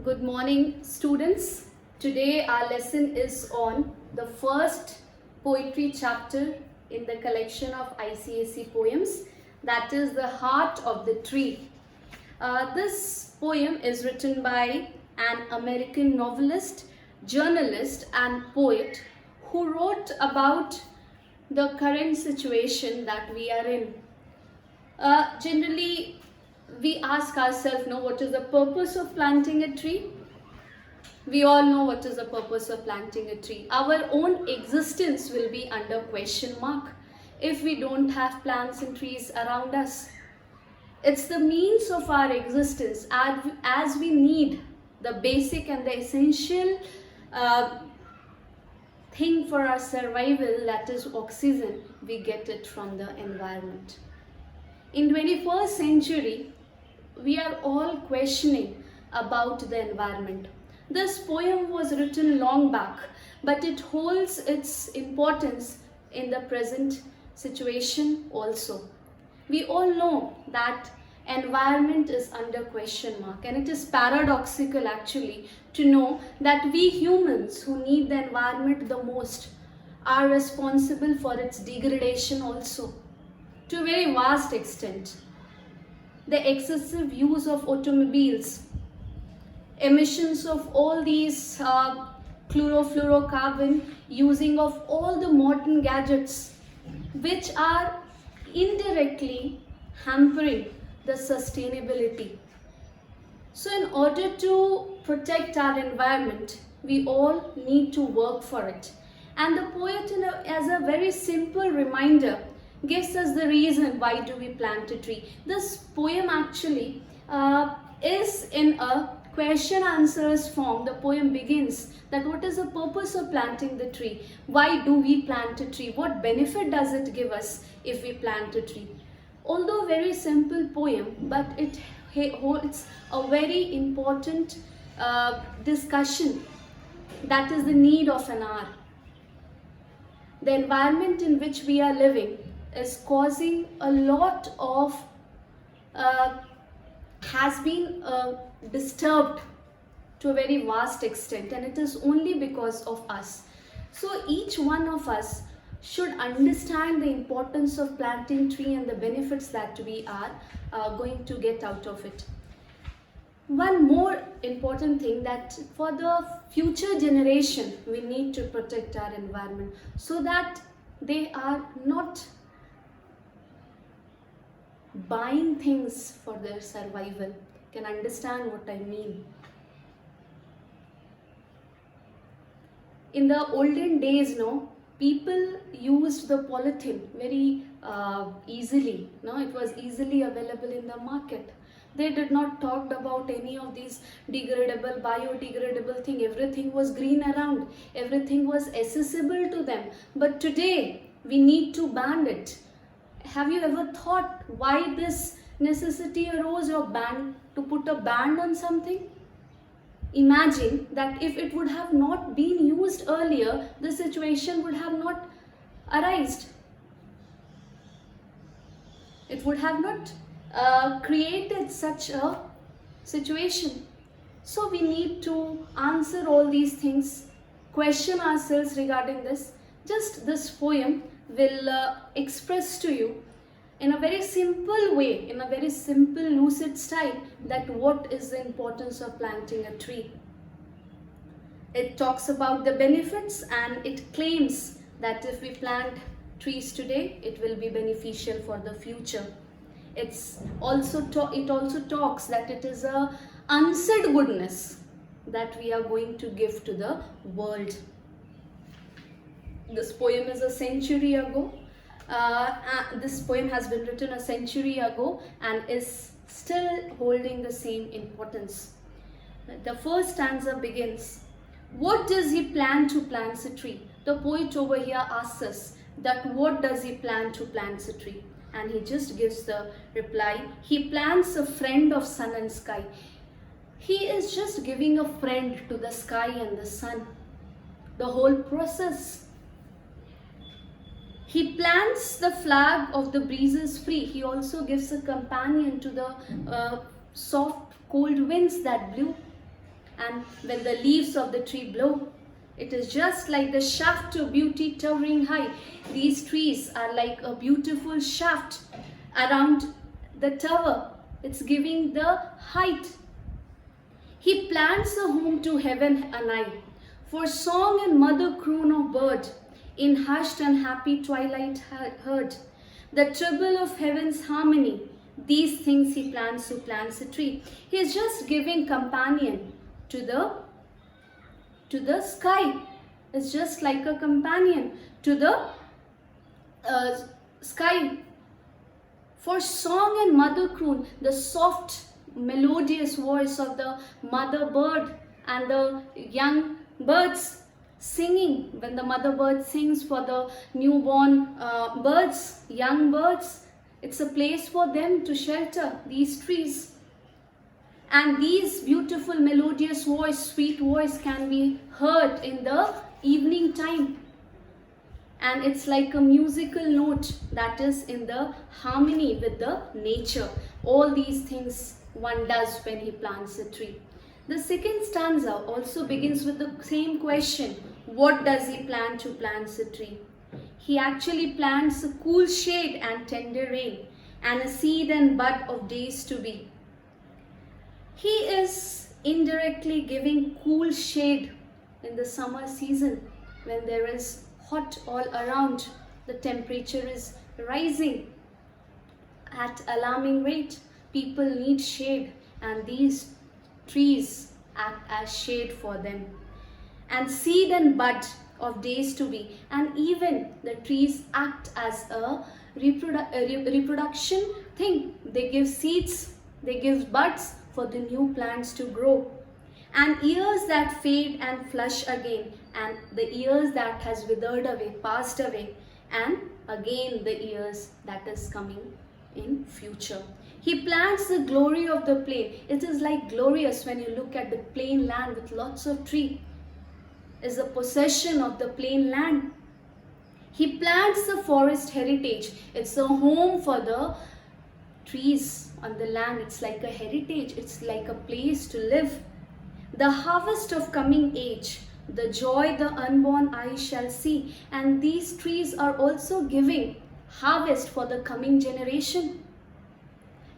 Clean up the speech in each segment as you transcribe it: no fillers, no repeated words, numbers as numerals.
Good morning, students. Today our lesson is on the first poetry chapter in the collection of ICSE poems, that is The Heart of the Tree. This poem is written by an American novelist, journalist and poet who wrote about the current situation that we are in. Generally, we ask ourselves, what is the purpose of planting a tree? We all know what is the purpose of planting a tree. Our own existence will be under question mark if we don't have plants and trees around us. It's the means of our existence. As we need the basic and the essential thing for our survival, that is oxygen, we get it from the environment. In 21st century, we are all questioning about the environment. This poem was written long back, but it holds its importance in the present situation also. We all know that environment is under question mark, and it is paradoxical actually to know that we humans who need the environment the most are responsible for its degradation also, to a very vast extent. The excessive use of automobiles, emissions of all these chlorofluorocarbon, using of all the modern gadgets, which are indirectly hampering the sustainability. So in order to protect our environment, we all need to work for it. And the poet, as a very simple reminder, gives us the reason why do we plant a tree. This poem actually is in a question answers form. The poem begins that what is the purpose of planting the tree? Why do we plant a tree? What benefit does it give us if we plant a tree? Although very simple poem, but it holds a very important discussion, that is the need of an hour. The environment in which we are living is causing a lot of has been disturbed to a very vast extent, and it is only because of us. So each one of us should understand the importance of planting tree and the benefits that we are going to get out of it. One more important thing, that for the future generation we need to protect our environment so that they are not buying things for their survival. Can understand what I mean? In the olden days, people used the polythene very easily. It was easily available in the market. They did not talk about any of these degradable, biodegradable thing. Everything was green around. Everything was accessible to them. But today, we need to ban it. Have you ever thought why this necessity arose of to put a ban on something? Imagine that if it would have not been used earlier, the situation would have not arisen. It would have not created such a situation. So we need to answer all these things, question ourselves regarding this. Just this poem will express to you in a very simple way, in a very simple lucid style, that what is the importance of planting a tree. It talks about the benefits and it claims that if we plant trees today, it will be beneficial for the future. It also talks that it is a unsaid goodness that we are going to give to the world. This poem is a century ago. This poem has been written a century ago and is still holding the same importance. The first stanza begins, what does he plan to plant a tree? The poet over here asks us that what does he plan to plant a tree? And he just gives the reply, he plants a friend of sun and sky. He is just giving a friend to the sky and the sun. The whole process. He plants the flag of the breezes free. He also gives a companion to the soft cold winds that blew. and when the leaves of the tree blow, it is just like the shaft of beauty towering high. These trees are like a beautiful shaft around the tower. It's giving the height. He plants a home to heaven and I, for song and mother croon of bird, in hushed and happy twilight heard. The treble of heaven's harmony, these things he plants who plants a tree. He is just giving companion to the sky. It's just like a companion to the sky. For song and mother croon, the soft melodious voice of the mother bird and the young birds singing. When the mother bird sings for the newborn birds, young birds, it's a place for them to shelter, these trees. And these beautiful melodious voice, sweet voice can be heard in the evening time. And it's like a musical note that is in the harmony with the nature. All these things one does when he plants a tree. The second stanza also begins with the same question. What does he plan to plant a tree? He actually plants a cool shade and tender rain, and a seed and bud of days to be. He is indirectly giving cool shade in the summer season when there is hot all around. The temperature is rising at alarming rate. People need shade, and these trees act as shade for them. And seed and bud of days to be, and even the trees act as a reproduction thing. They give seeds, they give buds for the new plants to grow. And years that fade and flush again, and the years that has withered away, passed away, and again the years that is coming in future. He plants the glory of the plain. It is like glorious when you look at the plain land with lots of tree. Is the possession of the plain land. He plants the forest heritage. It's a home for the trees on the land. It's like a heritage. It's like a place to live. The harvest of coming age, the joy the unborn eye shall see. And these trees are also giving harvest for the coming generation.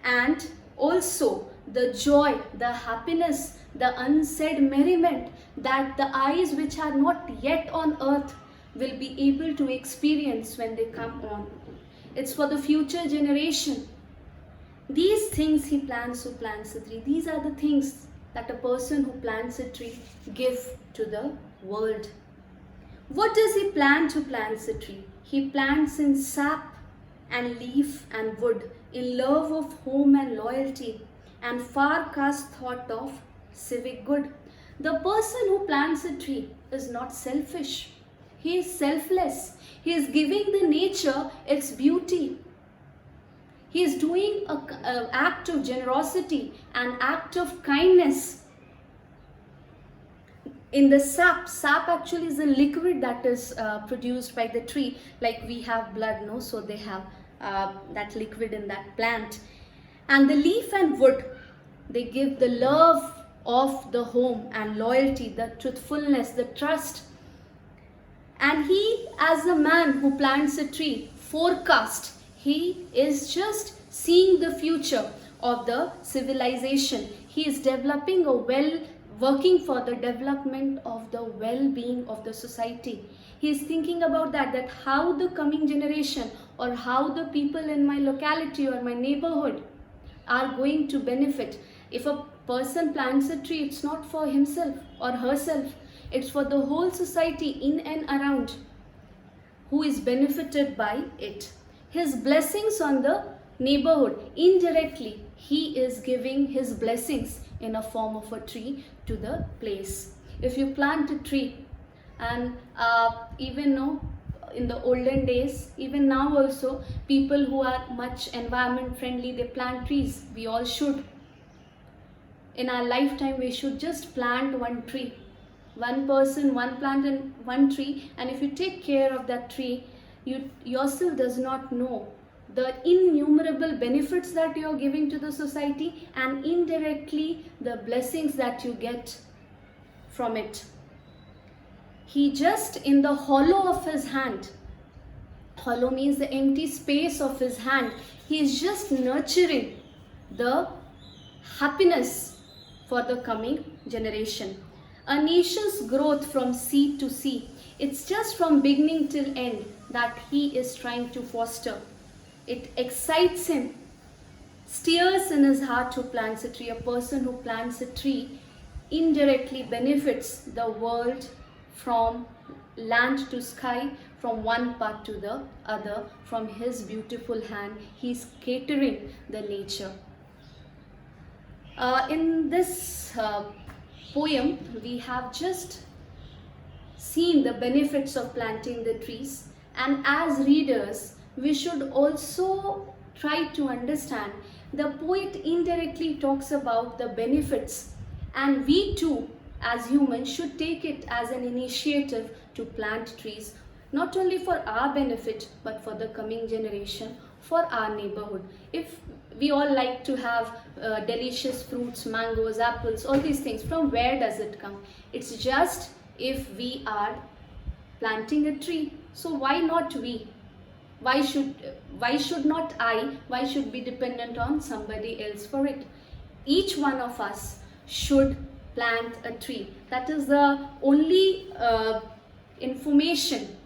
And also the joy, the happiness, the unsaid merriment that the eyes which are not yet on earth will be able to experience when they come on. It's for the future generation. These things he plants who plants a tree. These are the things that a person who plants a tree give to the world. What does he plant who plants a tree? He plants in sap and leaf and wood, in love of home and loyalty, and far cast thought of civic good. The person who plants a tree is not selfish. He is selfless. He is giving the nature its beauty. He is doing an act of generosity, an act of kindness. In the sap actually is a liquid that is produced by the tree. Like we have blood, no? So they have that liquid in that plant. And the leaf and wood, they give the love of the home and loyalty, the truthfulness, the trust. And he, as a man who plants a tree, forecast, he is just seeing the future of the civilization. He is developing working for the development of the well-being of the society. He is thinking about that how the coming generation or how the people in my locality or my neighborhood are going to benefit. If a person plants a tree, it's not for himself or herself. It's for the whole society in and around who is benefited by it. His blessings on the neighborhood, indirectly, he is giving his blessings in a form of a tree to the place. If you plant a tree, and even now, in the olden days, even now also, people who are much environment friendly, they plant trees. We all should. In our lifetime, we should just plant one tree. One person, one plant and one tree. And if you take care of that tree, you yourself does not know the innumerable benefits that you are giving to the society, and indirectly the blessings that you get from it. He just, in the hollow of his hand, hollow means the empty space of his hand, he is just nurturing the happiness for the coming generation. A nation's growth from seed to seed, it's just from beginning till end that he is trying to foster. It excites him, steers in his heart who plants a tree. A person who plants a tree indirectly benefits the world from land to sky, from one part to the other. From his beautiful hand, he is catering the nature. In this poem, we have just seen the benefits of planting the trees, and as readers, we should also try to understand the poet indirectly talks about the benefits, and we too as humans should take it as an initiative to plant trees, not only for our benefit but for the coming generation, for our neighborhood. If we all like to have delicious fruits, mangoes, apples, all these things, from where does it come? It's just if we are planting a tree. So why not we? Why should not I? Why should be dependent on somebody else for it? Each one of us should plant a tree. That is the only information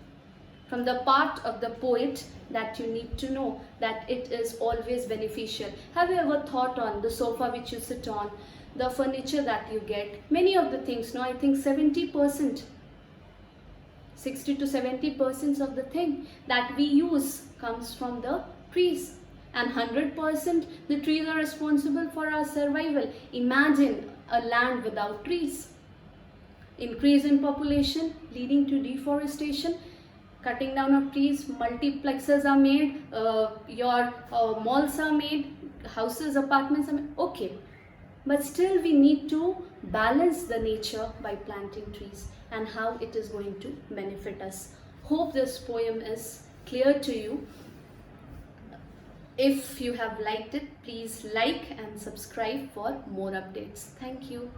from the part of the poet that you need to know, that it is always beneficial. Have you ever thought on the sofa which you sit on, the furniture that you get, many of the things, no, I think 70%, 60 to 70% of the thing that we use comes from the trees, and 100% the trees are responsible for our survival. Imagine a land without trees. Increase in population leading to deforestation, cutting down of trees, multiplexes are made, your malls are made, houses, apartments are made. Okay, but still we need to balance the nature by planting trees, and how it is going to benefit us. Hope this poem is clear to you. If you have liked it, please like and subscribe for more updates. Thank you.